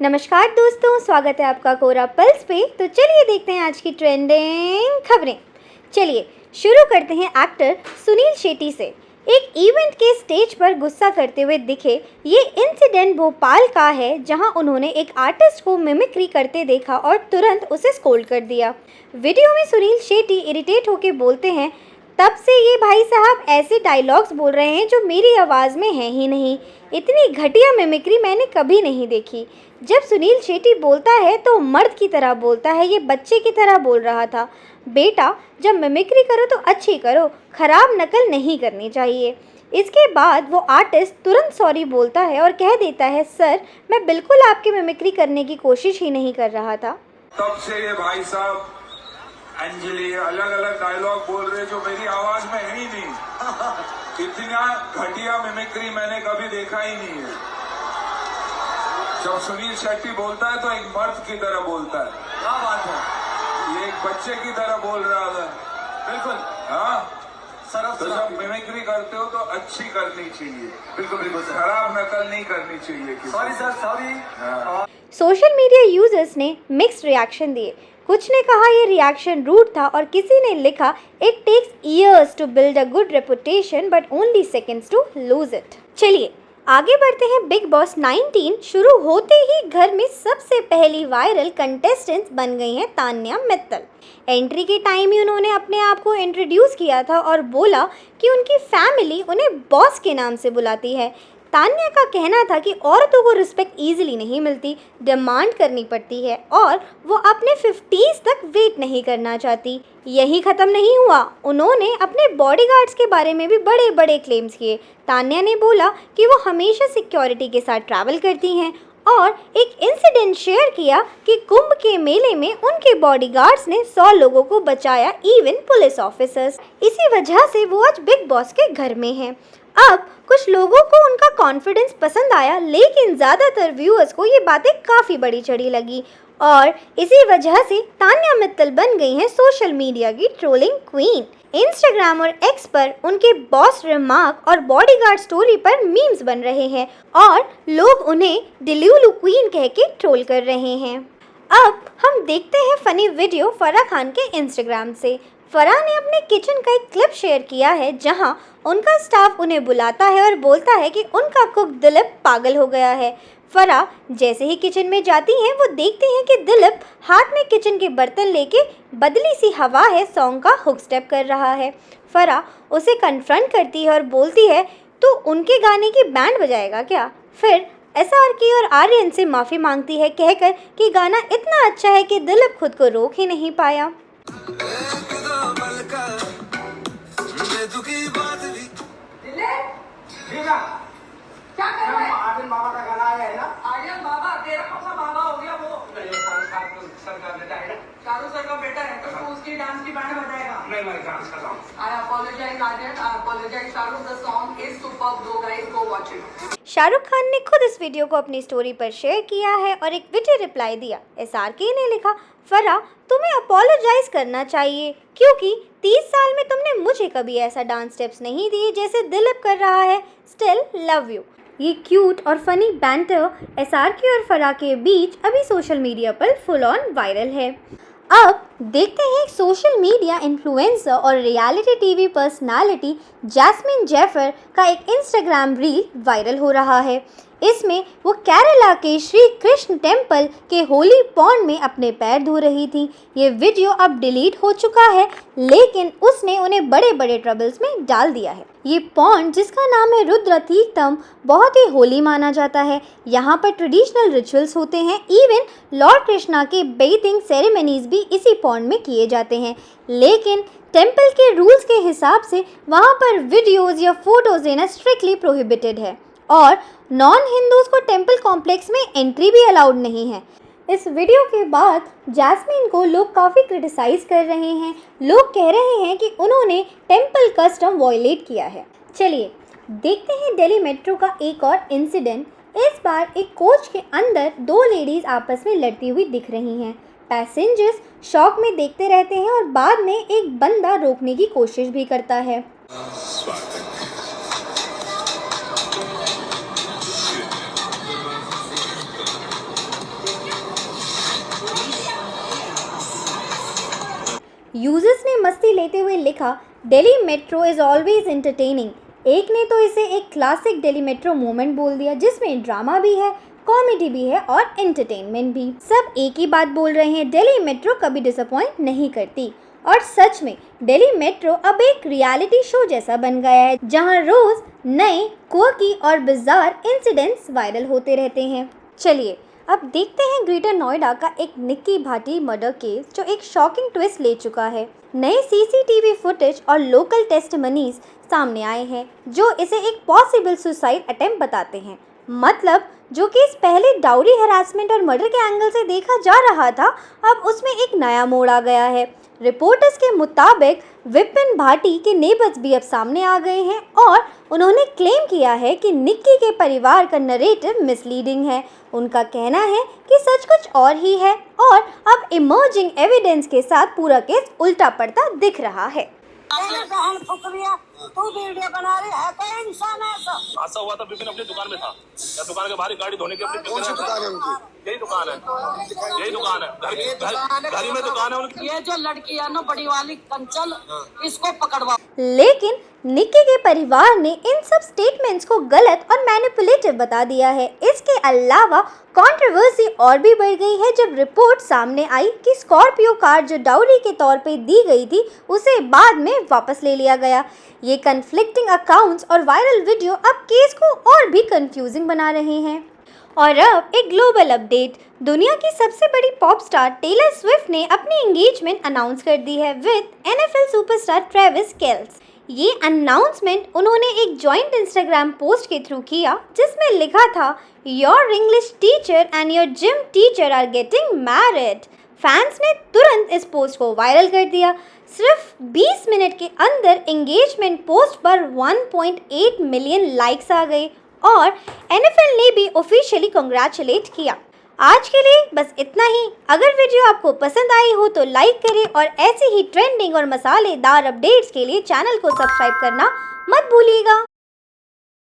नमस्कार दोस्तों, स्वागत है आपका कोरा पल्स पे। तो चलिए देखते हैं आज की ट्रेंडिंग खबरें। चलिए शुरू करते हैं एक्टर सुनील शेट्टी से। एक इवेंट के स्टेज पर गुस्सा करते हुए दिखे। ये इंसिडेंट भोपाल का है, जहां उन्होंने एक आर्टिस्ट को मिमिक्री करते देखा और तुरंत उसे स्कोल्ड कर दिया। वीडियो में सुनील शेट्टी इरिटेट होकर बोलते हैं, तब से ये भाई साहब ऐसे डायलॉग्स बोल रहे हैं जो मेरी आवाज़ में है ही नहीं। इतनी घटिया मिमिक्री मैंने कभी नहीं देखी। जब सुनील शेट्टी बोलता है तो मर्द की तरह बोलता है, ये बच्चे की तरह बोल रहा था। बेटा, जब मिमिक्री करो तो अच्छी करो, खराब नकल नहीं करनी चाहिए। इसके बाद वो आर्टिस्ट तुरंत सॉरी बोलता है और कह देता है, सर मैं बिल्कुल आपकी मिमिक्री करने की कोशिश ही नहीं कर रहा था। तब से ये भाई साहब अंजलि अलग अलग डायलॉग बोल रहे जो मेरी आवाज में है ही नहीं। इतना घटिया मिमिक्री मैंने कभी देखा ही नहीं है। जब सुनील शेट्टी बोलता है तो एक मर्द की तरह बोलता है। क्या बात है, ये एक बच्चे की तरह बोल रहा था। बिल्कुल हाँ सर, तो जब मिमिक्री करते हो तो अच्छी करनी चाहिए। बिल्कुल बिल्कुल, खराब नकल नहीं करनी चाहिए। Sorry sir, sorry. Social media users ने मिक्स्ड रिएक्शन दिए। कुछ ने कहा ये रिएक्शन रूड था और किसी ने लिखा, it takes years to build a good reputation but only seconds to lose it. चलिए आगे बढ़ते हैं। बिग बॉस 19 शुरू होते ही घर में सबसे पहली वायरल कंटेस्टेंट्स बन गई हैं तान्या मित्तल। एंट्री के टाइम ही उन्होंने अपने आप को इंट्रोड्यूस किया था और बोला कि उनकी फैमिली उन्हें बॉस के नाम से बुलाती है। तान्या का कहना था कि औरतों को रिस्पेक्ट ईजिली नहीं मिलती, डिमांड करनी पड़ती है और वो अपने 50s तक वेट नहीं करना चाहती। यही ख़त्म नहीं हुआ, उन्होंने अपने बॉडीगार्ड्स के बारे में भी बड़े बड़े क्लेम्स किए। तान्या ने बोला कि वो हमेशा सिक्योरिटी के साथ ट्रैवल करती हैं और एक इंसिडेंट शेयर किया कि कुंभ के मेले में उनके बॉडीगार्ड्स ने 100 लोगों को बचाया, इवन पुलिस ऑफिसर्स। इसी वजह से वो आज बिग बॉस के घर में हैं। अब कुछ लोगों को उनका कॉन्फिडेंस पसंद आया, लेकिन ज़्यादातर व्यूअर्स को ये बातें काफ़ी बड़ी चढ़ी लगी और इसी वजह से तान्या मित्तल बन गई हैं सोशल मीडिया की ट्रोलिंग क्वीन। इंस्टाग्राम और एक्स पर उनके बॉस रिमार्क और बॉडीगार्ड स्टोरी पर मीम्स बन रहे हैं और लोग उन्हें डिल्यूलू क्वीन कह के ट्रोल कर रहे हैं। अब हम देखते हैं फनी वीडियो फराह खान के इंस्टाग्राम से। फराह ने अपने किचन का एक क्लिप शेयर किया है, जहां उनका स्टाफ उन्हें बुलाता है और बोलता है कि उनका कुक दिलीप पागल हो गया है। फराह जैसे ही किचन में जाती हैं, वो देखती हैं कि दिलीप हाथ में किचन के बर्तन लेके बदली सी हवा है सॉन्ग का हुक स्टेप कर रहा है। फराह उसे कन्फ्रंट करती है और बोलती है, तो उनके गाने की बैंड बजाएगा क्या? फिर SRK और आर्यन से माफ़ी मांगती है, कहकर कि गाना इतना अच्छा है कि दिलीप खुद को रोक ही नहीं पाया। क्या कर रहा है? आर्यन बाबा का गाना आया है ना? आर्यन बाबा तेरा कौन सा बाबा हो गया वो? सर का बेटा है ना? शाहरुख सर का बेटा है तो तू उसकी डांस की बैंड बजाएगा? नहीं, मैं डांस कर रहा हूँ। I apologize Aryan, I apologize Shahrukh. The song is superb though guys, go watch it. Shahrukh Khan ने खुद इस वीडियो को अपनी स्टोरी पर शेयर किया है और एक विटी रिप्लाई दिया। SRK ने लिखा, फराह तुम्हें अपोलोजाइज करना चाहिए क्योंकि 30 साल में तुमने मुझे कभी ऐसा डांस स्टेप्स नहीं दिए जैसे दिलीप कर रहा है। Still love you. ये क्यूट और फनी बैंटर SRK और फराह के बीच अभी सोशल मीडिया पर फुल ऑन वायरल है। अब देखते हैं एक सोशल मीडिया इन्फ्लुएंसर और रियलिटी टीवी पर्सनालिटी जैस्मिन जेफर का एक इंस्टाग्राम रील वायरल हो रहा है। इसमें वो केरला के श्री कृष्ण टेम्पल के होली पॉन्ड में अपने पैर धो रही थी। ये वीडियो अब डिलीट हो चुका है, लेकिन उसने उन्हें बड़े बड़े ट्रबल्स में डाल दिया है। ये पॉन्ड, जिसका नाम है रुद्र तीर्थम, बहुत ही होली माना जाता है। यहाँ पर ट्रेडिशनल रिचुअल्स होते हैं, इवन लॉर्ड कृष्णा के बेथिंग सेरेमनीज भी इसी पॉन्ड में किए जाते हैं। लेकिन टेम्पल के रूल्स के हिसाब से वहाँ पर वीडियोज़ या फोटोज़ लेना स्ट्रिक्टली प्रोहिबिटेड है और नॉन हिंदूज़ को टेम्पल कॉम्प्लेक्स में एंट्री भी अलाउड नहीं है। इस वीडियो के बाद जैस्मिन को लोग काफ़ी क्रिटिसाइज़ कर रहे हैं। लोग कह रहे हैं कि उन्होंने टेम्पल कस्टम वॉयलेट किया है। चलिए देखते हैं दिल्ली मेट्रो का एक और इंसिडेंट। इस बार एक कोच के अंदर 2 लेडीज़ आपस में लड़ती हुई दिख रही हैं। पैसेंजर्स शॉक में देखते रहते हैं और बाद में एक बंदा रोकने की कोशिश भी करता है। यूजर्स ने मस्ती लेते हुए लिखा, Delhi metro is always entertaining. एक ने तो इसे एक क्लासिक दिल्ली मेट्रो मोमेंट बोल दिया, जिसमें ड्रामा भी है, कॉमेडी भी है और एंटरटेनमेंट भी। सब एक ही बात बोल रहे हैं, दिल्ली मेट्रो कभी डिसअपॉइंट नहीं करती। और सच में दिल्ली मेट्रो अब एक रियलिटी शो जैसा बन गया है, जहां रोज नए क्वर्की और बिजार इंसिडेंट्स वायरल होते रहते हैं। चलिए अब देखते हैं ग्रेटर नोएडा का एक निक्की भाटी मर्डर केस, जो एक शॉकिंग ट्विस्ट ले चुका है। नए सीसीटीवी फुटेज और लोकल टेस्टिमनीज सामने आए हैं, जो इसे एक पॉसिबल सुसाइड अटेम्प्ट बताते हैं। मतलब जो केस पहले डाउरी हैरासमेंट और मर्डर के एंगल से देखा जा रहा था, अब उसमें एक नया मोड़ आ गया है। रिपोर्टर्स के मुताबिक विपिन भाटी के नेबर्स भी अब सामने आ गए हैं और उन्होंने क्लेम किया है कि निक्की के परिवार का नरेटिव मिसलीडिंग है। उनका कहना है कि सच कुछ और ही है और अब इमर्जिंग एविडेंस के साथ पूरा केस उल्टा पड़ता दिख रहा है। बहन फुकरिया, तू वीडियो बना रही है, कोई इंसान ऐसा हादसा हुआ था विपिन अपनी दुकान में था, या दुकान के बाहर ही गाड़ी धोने की अपनी कौन सी दुकान है उनकी? यही दुकान है, यही दुकान है, घर में दुकान है उनकी। ये जो लड़की है ना बड़ी वाली कंचन, इसको पकड़वा। लेकिन निक्की के परिवार ने इन सब स्टेटमेंट्स को गलत और मैनिपुलेटिव बता दिया है। इसके अलावा कंट्रोवर्सी और भी बढ़ गई है जब रिपोर्ट सामने आई कि स्कॉर्पियो कार जो डाउरी के तौर पे दी गई थी, उसे बाद में वापस ले लिया गया। ये कन्फ्लिक्टिंग अकाउंट्स और वायरल वीडियो अब केस को और भी कंफ्यूजिंग बना रहे हैं। और अब एक ग्लोबल अपडेट, दुनिया की सबसे बड़ी पॉप स्टार टेलर स्विफ्ट ने अपनी एंगेजमेंट अनाउंस कर दी है with NFL superstar Travis Kelce. ये अनाउंसमेंट उन्होंने एक जॉइंट इंस्टाग्राम पोस्ट के थ्रू किया, जिसमें लिखा था, your English teacher and your gym teacher are getting married. Fans ने तुरंत इस पोस्ट को वायरल कर दिया। सिर्फ 20 मिनट के अंदर एंगेजमेंट पोस्ट पर 1.8 मिलियन लाइक्स आ गए और NFL ने भी ऑफिशियली कांग्रेचुलेट किया। आज के लिए बस इतना ही। अगर वीडियो आपको पसंद आई हो तो लाइक करें और ऐसे ही ट्रेंडिंग और मसालेदार अपडेट्स के लिए चैनल को सब्सक्राइब करना मत भूलिएगा।